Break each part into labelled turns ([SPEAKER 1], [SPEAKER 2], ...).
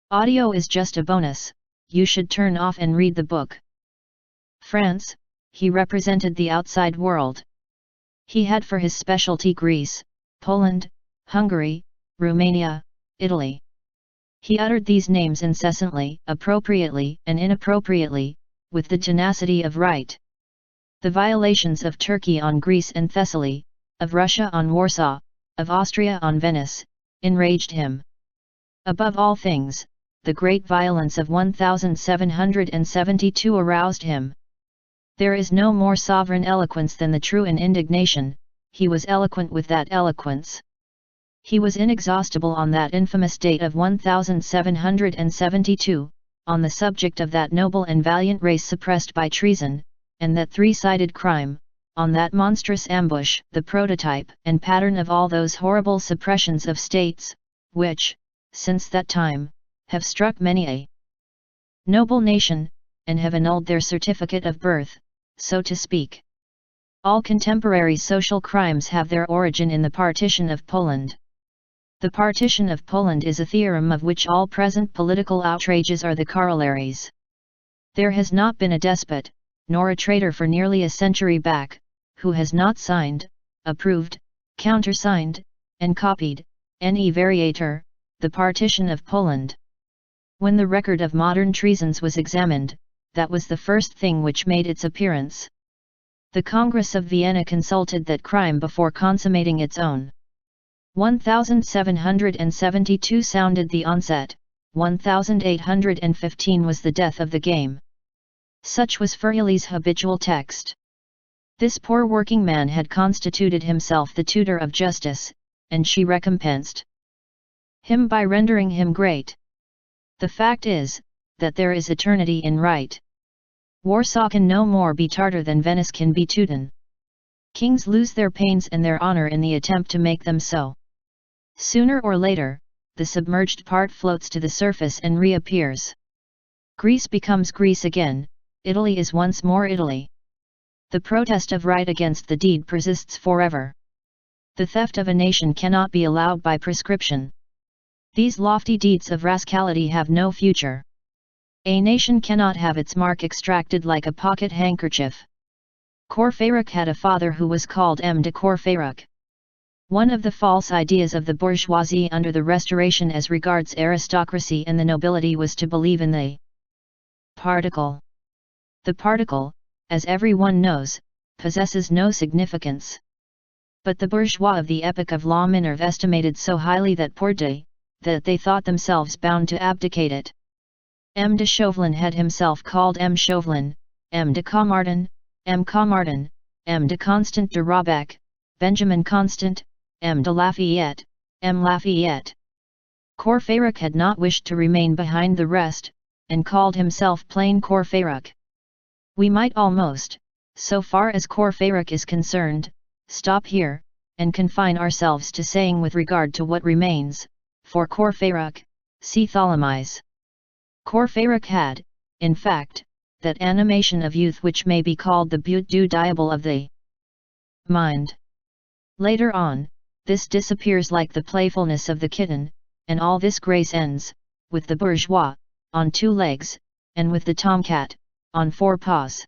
[SPEAKER 1] Audio is just a bonus, you should turn off and read the book. France, he represented the outside world. He had for his specialty Greece, Poland, Hungary, Romania, Italy. He uttered these names incessantly, appropriately and inappropriately, with the tenacity of right. The violations of Turkey on Greece and Thessaly, of Russia on Warsaw, of Austria on Venice, enraged him. Above all things, the great violence of 1772 aroused him. There is no more sovereign eloquence than the true in indignation, he was eloquent with that eloquence. He was inexhaustible on that infamous date of 1772, on the subject of that noble and valiant race suppressed by treason, and that three-sided crime, on that monstrous ambush, the prototype and pattern of all those horrible suppressions of states, which, since that time, have struck many a noble nation, and have annulled their certificate of birth, so to speak. All contemporary social crimes have their origin in the partition of Poland. The partition of Poland is a theorem of which all present political outrages are the corollaries. There has not been a despot, nor a traitor for nearly a century back, who has not signed, approved, countersigned, and copied, ne variator, the partition of Poland. When the record of modern treasons was examined, that was the first thing which made its appearance. The Congress of Vienna consulted that crime before consummating its own. 1772 sounded the onset, 1815 was the death of the game. Such was Feuilly's habitual text. This poor working man had constituted himself the tutor of justice, and she recompensed him by rendering him great. The fact is, that there is eternity in right. Warsaw can no more be Tartar than Venice can be Teuton. Kings lose their pains and their honor in the attempt to make them so. Sooner or later, the submerged part floats to the surface and reappears. Greece becomes Greece again, Italy is once more Italy. The protest of right against the deed persists forever. The theft of a nation cannot be allowed by prescription. These lofty deeds of rascality have no future. A nation cannot have its mark extracted like a pocket handkerchief. Courfeyrac had a father who was called M. de Courfeyrac. One of the false ideas of the bourgeoisie under the Restoration as regards aristocracy and the nobility was to believe in the particle. The particle, as everyone knows, possesses no significance. But the bourgeois of the epoch of La Minerve estimated so highly that that they thought themselves bound to abdicate it. M. de Chauvelin had himself called M. Chauvelin, M. de Caumardin, M. Caumardin, M. de Constant de Rabec, Benjamin Constant, M. de Lafayette, M. Lafayette. Courfeyrac had not wished to remain behind the rest, and called himself plain Courfeyrac. We might almost, so far as Courfeyrac is concerned, stop here, and confine ourselves to saying with regard to what remains, for Courfeyrac, see Tholomyès. Courfeyrac had, in fact, that animation of youth which may be called the but du diable of the mind. Later on, this disappears like the playfulness of the kitten, and all this grace ends, with the bourgeois, on two legs, and with the tomcat, on four paws.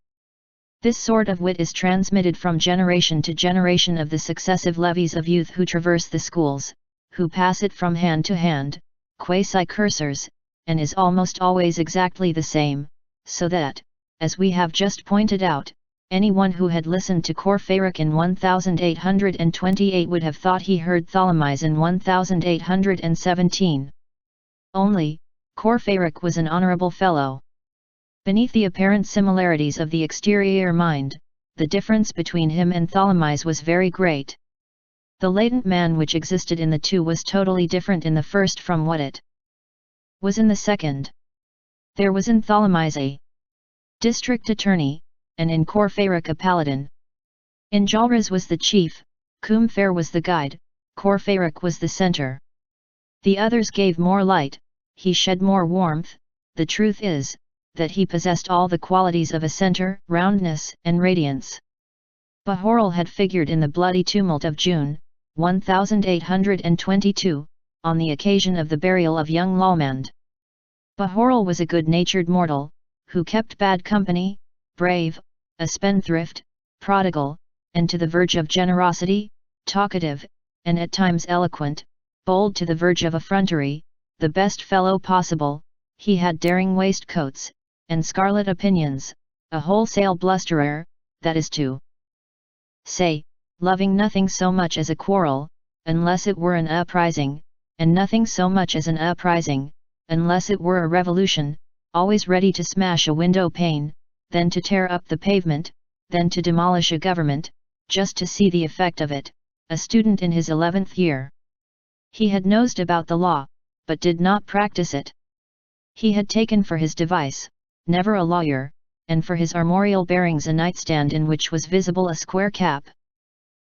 [SPEAKER 1] This sort of wit is transmitted from generation to generation of the successive levies of youth who traverse the schools, who pass it from hand to hand, quasi-cursors, and is almost always exactly the same, so that, as we have just pointed out, anyone who had listened to Courfeyrac in 1828 would have thought he heard Tholomyès in 1817. Only, Courfeyrac was an honorable fellow. Beneath the apparent similarities of the exterior mind, the difference between him and Tholomyès was very great. The latent man which existed in the two was totally different in the first from what it was in the second. There was in Tholomyès a district attorney, and in Courfeyrac a paladin. Enjolras was the chief, Combeferre was the guide, Courfeyrac was the center. The others gave more light, he shed more warmth. The truth is, that he possessed all the qualities of a center, roundness, and radiance. Bahorel had figured in the bloody tumult of June, 1822, on the occasion of the burial of young Lallemande. Bahorel was a good-natured mortal, who kept bad company, brave, a spendthrift, prodigal, and to the verge of generosity, talkative, and at times eloquent, bold to the verge of effrontery, the best fellow possible. He had daring waistcoats, and scarlet opinions, a wholesale blusterer, that is to say, loving nothing so much as a quarrel, unless it were an uprising, and nothing so much as an uprising, unless it were a revolution, always ready to smash a window pane, then to tear up the pavement, then to demolish a government, just to see the effect of it, a student in his 11th year. He had nosed about the law, but did not practice it. He had taken for his device, never a lawyer, and for his armorial bearings a nightstand in which was visible a square cap.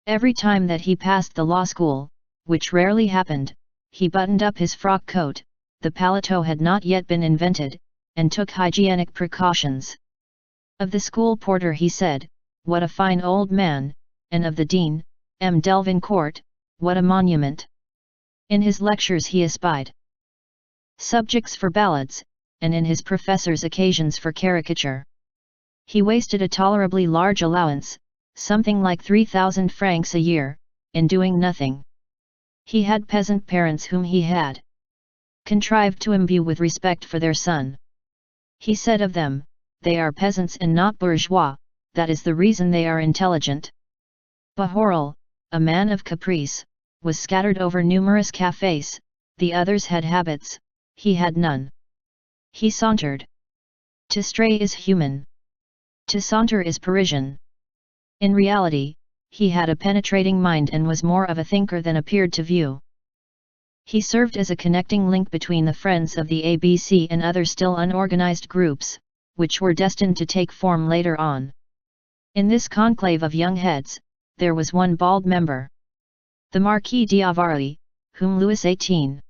[SPEAKER 1] Every time that he passed the law school, which rarely happened, he buttoned up his frock coat, the paletot had not yet been invented, and took hygienic precautions. Of the school porter he said, "What a fine old man," and of the dean, M. Delvincourt, "What a monument." In his lectures he espied subjects for ballads, and in his professors occasions for caricature. He wasted a tolerably large allowance, something like 3,000 francs a year, in doing nothing. He had peasant parents whom he had contrived to imbue with respect for their son. He said of them, "They are peasants and not bourgeois, that is the reason they are intelligent." Bahorel, a man of caprice, was scattered over numerous cafés, the others had habits, he had none. He sauntered. To stray is human. To saunter is Parisian. In reality, he had a penetrating mind and was more of a thinker than appeared to view. He served as a connecting link between the friends of the ABC and other still unorganized groups, which were destined to take form later on. In this conclave of young heads, there was one bald member. The Marquis d'Avari, whom Louis XVIII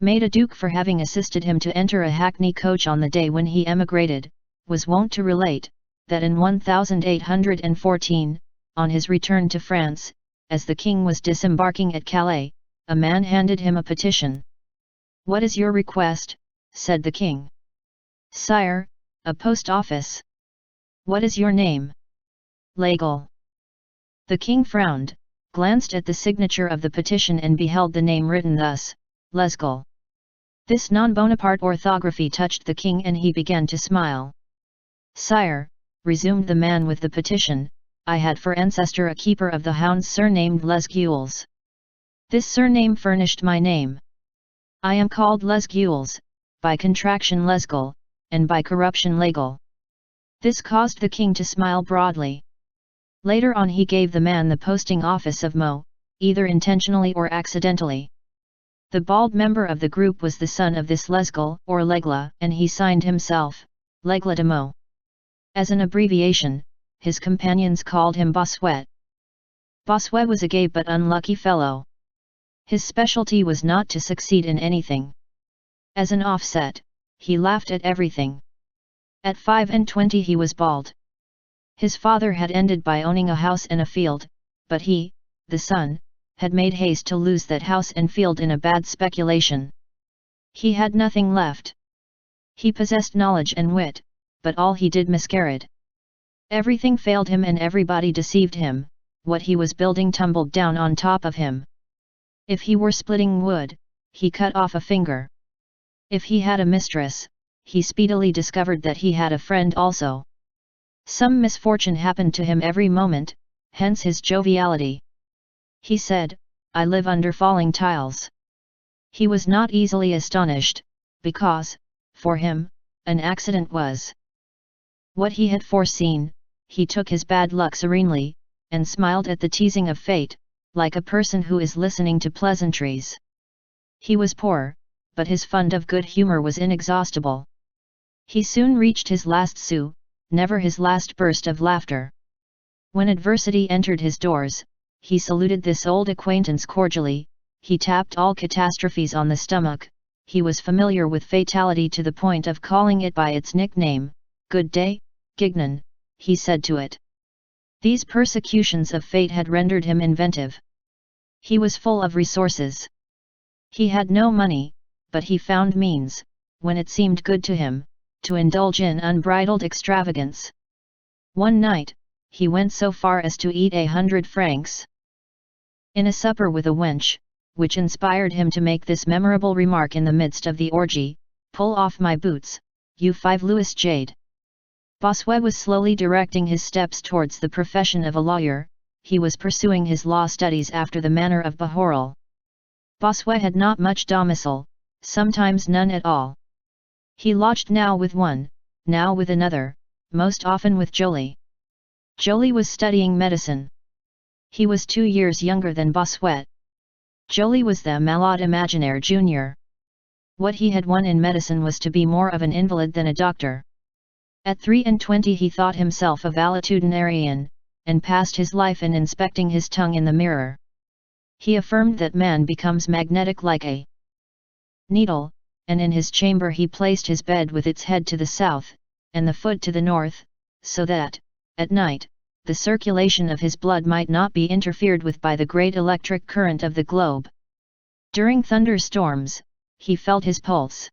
[SPEAKER 1] made a duke for having assisted him to enter a hackney coach on the day when he emigrated, was wont to relate, that in 1814, on his return to France, as the king was disembarking at Calais, a man handed him a petition. "What is your request?" said the king. "Sire, a post office." "What is your name?" "Legal." The king frowned, glanced at the signature of the petition and beheld the name written thus, Lesgal. This non-Bonaparte orthography touched the king and he began to smile. "Sire," resumed the man with the petition, "I had for ancestor a keeper of the hounds surnamed Lesgules. This surname furnished my name. I am called Lesgules, by contraction Lesgal, and by corruption Legal." This caused the king to smile broadly. Later on he gave the man the posting office of Meaux, either intentionally or accidentally. The bald member of the group was the son of this Lesgal or Legla, and he signed himself, Legla de Meaux. As an abbreviation, his companions called him Bossuet. Bossuet was a gay but unlucky fellow. His specialty was not to succeed in anything. As an offset, he laughed at everything. At 25 he was bald. His father had ended by owning a house and a field, but he, the son, had made haste to lose that house and field in a bad speculation. He had nothing left. He possessed knowledge and wit, but all he did miscarried. Everything failed him and everybody deceived him, what he was building tumbled down on top of him. If he were splitting wood, he cut off a finger. If he had a mistress, he speedily discovered that he had a friend also. Some misfortune happened to him every moment, hence his joviality. He said, "I live under falling tiles." He was not easily astonished, because, for him, an accident was what he had foreseen. He took his bad luck serenely, and smiled at the teasing of fate, like a person who is listening to pleasantries. He was poor, but his fund of good humor was inexhaustible. He soon reached his last sou, never his last burst of laughter. When adversity entered his doors, he saluted this old acquaintance cordially, he tapped all catastrophes on the stomach, he was familiar with fatality to the point of calling it by its nickname, "Good day, Gignan," he said to it. These persecutions of fate had rendered him inventive. He was full of resources. He had no money, but he found means, when it seemed good to him, to indulge in unbridled extravagance. One night, he went so far as to eat 100 francs in a supper with a wench, which inspired him to make this memorable remark in the midst of the orgy: "Pull off my boots, you 5 Louis jade." Bossuet was slowly directing his steps towards the profession of a lawyer. He was pursuing his law studies after the manner of Bahorel. Bossuet had not much domicile, sometimes none at all. He lodged now with one, now with another, most often with Joly. Joly was studying medicine. He was 2 years younger than Bossuet. Joly was the malade imaginaire junior. What he had won in medicine was to be more of an invalid than a doctor. At 23 he thought himself a valetudinarian, and passed his life in inspecting his tongue in the mirror. He affirmed that man becomes magnetic like a needle, and in his chamber he placed his bed with its head to the south, and the foot to the north, so that, at night, the circulation of his blood might not be interfered with by the great electric current of the globe. During thunderstorms, he felt his pulse.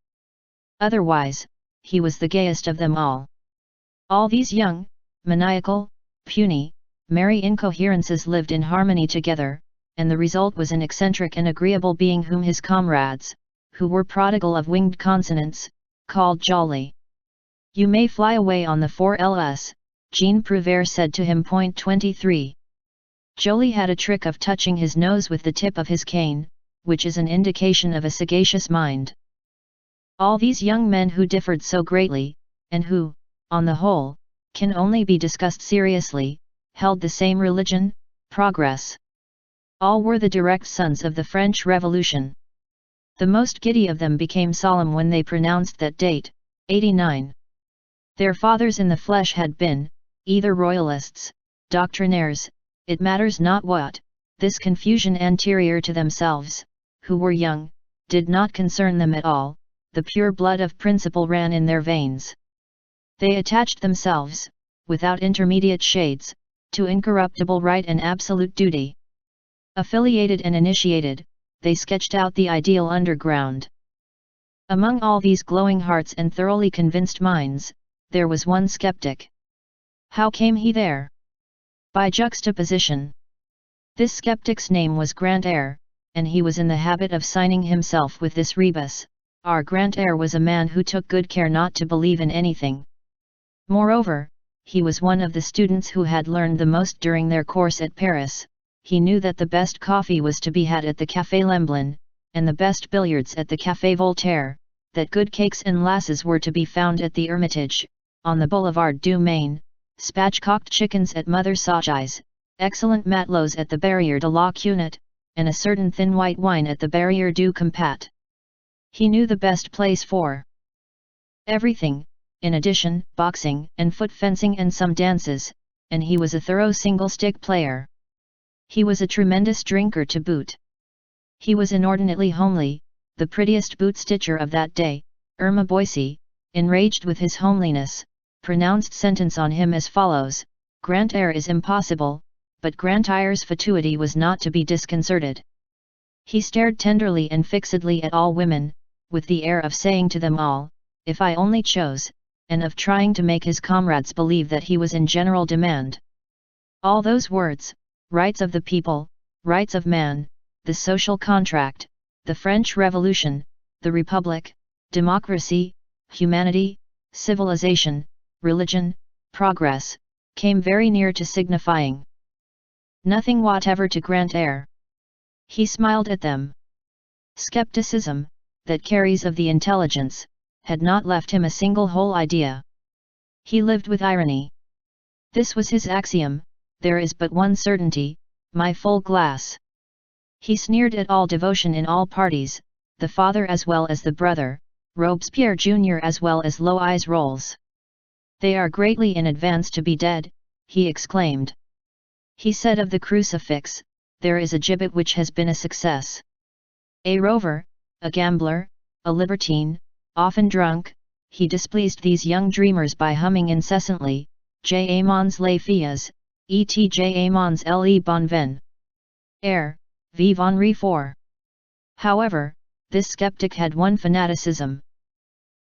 [SPEAKER 1] Otherwise, he was the gayest of them all. All these young, maniacal, puny, merry incoherences lived in harmony together, and the result was an eccentric and agreeable being whom his comrades, who were prodigal of winged consonants, called Jolly. "You may fly away on the 4Ls, Jean Prouvaire said to him. 23. Joly had a trick of touching his nose with the tip of his cane, which is an indication of a sagacious mind. All these young men who differed so greatly, and who, on the whole, can only be discussed seriously, held the same religion, progress. All were the direct sons of the French Revolution. The most giddy of them became solemn when they pronounced that date, 89. Their fathers in the flesh had been, either royalists, doctrinaires, it matters not what. This confusion anterior to themselves, who were young, did not concern them at all. The pure blood of principle ran in their veins. They attached themselves, without intermediate shades, to incorruptible right and absolute duty. Affiliated and initiated, they sketched out the ideal underground. Among all these glowing hearts and thoroughly convinced minds, there was one skeptic. How came he there? By juxtaposition. This skeptic's name was Grantaire, and he was in the habit of signing himself with this rebus. Our Grantaire was a man who took good care not to believe in anything. Moreover, he was one of the students who had learned the most during their course at Paris. He knew that the best coffee was to be had at the Café Lemblin, and the best billiards at the Café Voltaire, that good cakes and lasses were to be found at the Hermitage, on the Boulevard du Maine, spatchcocked chickens at Mother Saugey's, excellent matelots at the Barrière de la Cunette, and a certain thin white wine at the Barrière du Compat. He knew the best place for everything, in addition, boxing and foot fencing and some dances, and he was a thorough single-stick player. He was a tremendous drinker to boot. He was inordinately homely, the prettiest boot-stitcher of that day. Irma Boissy, enraged with his homeliness, pronounced sentence on him as follows: Grantaire is impossible, but Grantaire's fatuity was not to be disconcerted. He stared tenderly and fixedly at all women, with the air of saying to them all, if I only chose, and of trying to make his comrades believe that he was in general demand. All those words, rights of the people, rights of man, the social contract, the French Revolution, the Republic, democracy, humanity, civilization, religion, progress, came very near to signifying nothing whatever to Grantaire. He smiled at them. Skepticism, that carries of the intelligence, had not left him a single whole idea. He lived with irony. This was his axiom: there is but one certainty, my full glass. He sneered at all devotion in all parties, the father as well as the brother, Robespierre Jr. as well as Lois Rolls. They are greatly in advance to be dead, he exclaimed. He said of the crucifix, there is a gibbet which has been a success. A rover, a gambler, a libertine, often drunk, he displeased these young dreamers by humming incessantly, J. Amons les filles, et J. Amons le bon vin. Air, vive Henri IV. However, this skeptic had one fanaticism.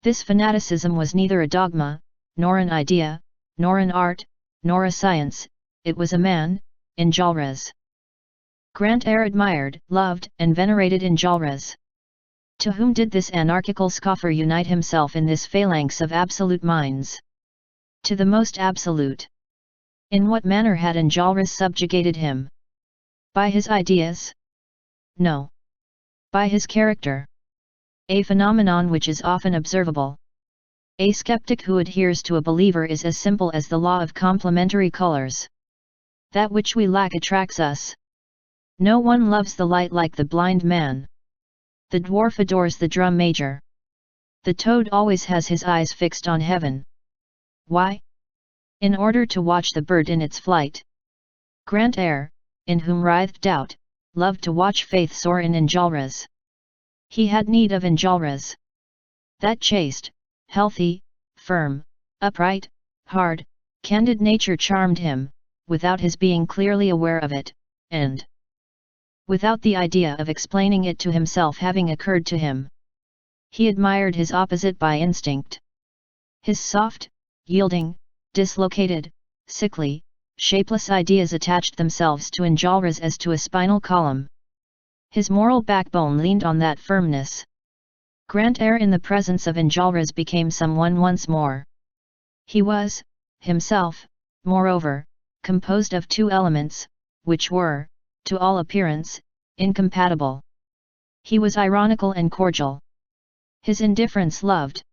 [SPEAKER 1] This fanaticism was neither a dogma, nor an idea, nor an art, nor a science, it was a man, Enjolras. Grantaire admired, loved, and venerated Enjolras. To whom did this anarchical scoffer unite himself in this phalanx of absolute minds? To the most absolute. In what manner had Enjolras subjugated him? By his ideas? No. By his character. A phenomenon which is often observable. A skeptic who adheres to a believer is as simple as the law of complementary colors. That which we lack attracts us. No one loves the light like the blind man. The dwarf adores the drum major. The toad always has his eyes fixed on heaven. Why? In order to watch the bird in its flight. Grantaire, in whom writhed doubt, loved to watch faith soar in Enjolras. He had need of Enjolras. That chaste, healthy, firm, upright, hard, candid nature charmed him, without his being clearly aware of it, and without the idea of explaining it to himself having occurred to him. He admired his opposite by instinct. His soft, yielding, dislocated, sickly, shapeless ideas attached themselves to Enjolras as to a spinal column. His moral backbone leaned on that firmness. Grantaire in the presence of Enjolras became someone once more. He was, himself, moreover, composed of two elements, which were, to all appearance, incompatible. He was ironical and cordial. His indifference loved.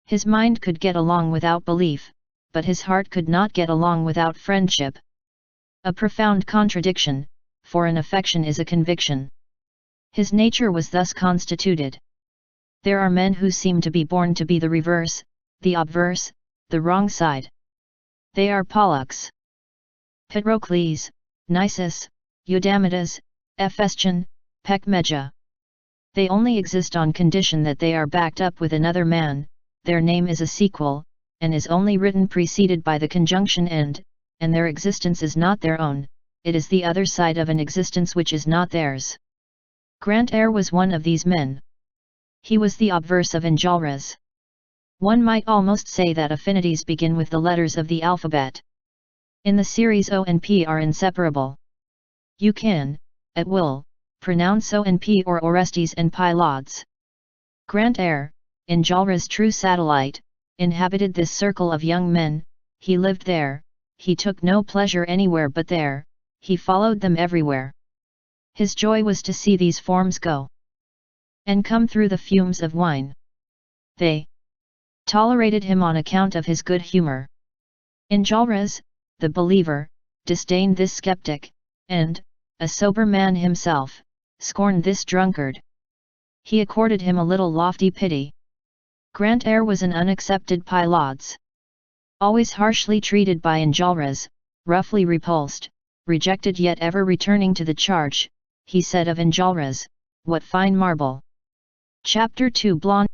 [SPEAKER 1] His mind could get along without belief, but his heart could not get along without friendship. A profound contradiction, for an affection is a conviction. His nature was thus constituted. There are men who seem to be born to be the reverse, the obverse, the wrong side. They are Pollux, Patrocles, Nisus, Eudamidas, Ephestion, Pecmeja. They only exist on condition that they are backed up with another man, their name is a sequel, and is only written preceded by the conjunction and their existence is not their own, it is the other side of an existence which is not theirs. Grantaire was one of these men. He was the obverse of Enjolras. One might almost say that affinities begin with the letters of the alphabet. In the series O and P are inseparable. You can, at will, pronounce O and P or Orestes and Pylades. Grantaire, Enjolras' true satellite, inhabited this circle of young men, he lived there, he took no pleasure anywhere but there, he followed them everywhere. His joy was to see these forms go and come through the fumes of wine. They tolerated him on account of his good humor. Enjolras, the believer, disdained this skeptic, and, a sober man himself, scorned this drunkard. He accorded him a little lofty pity. Grantaire was an unaccepted Pylades. Always harshly treated by Enjolras, roughly repulsed, rejected yet ever returning to the charge, he said of Enjolras, "What fine marble!" Chapter 2 Blonde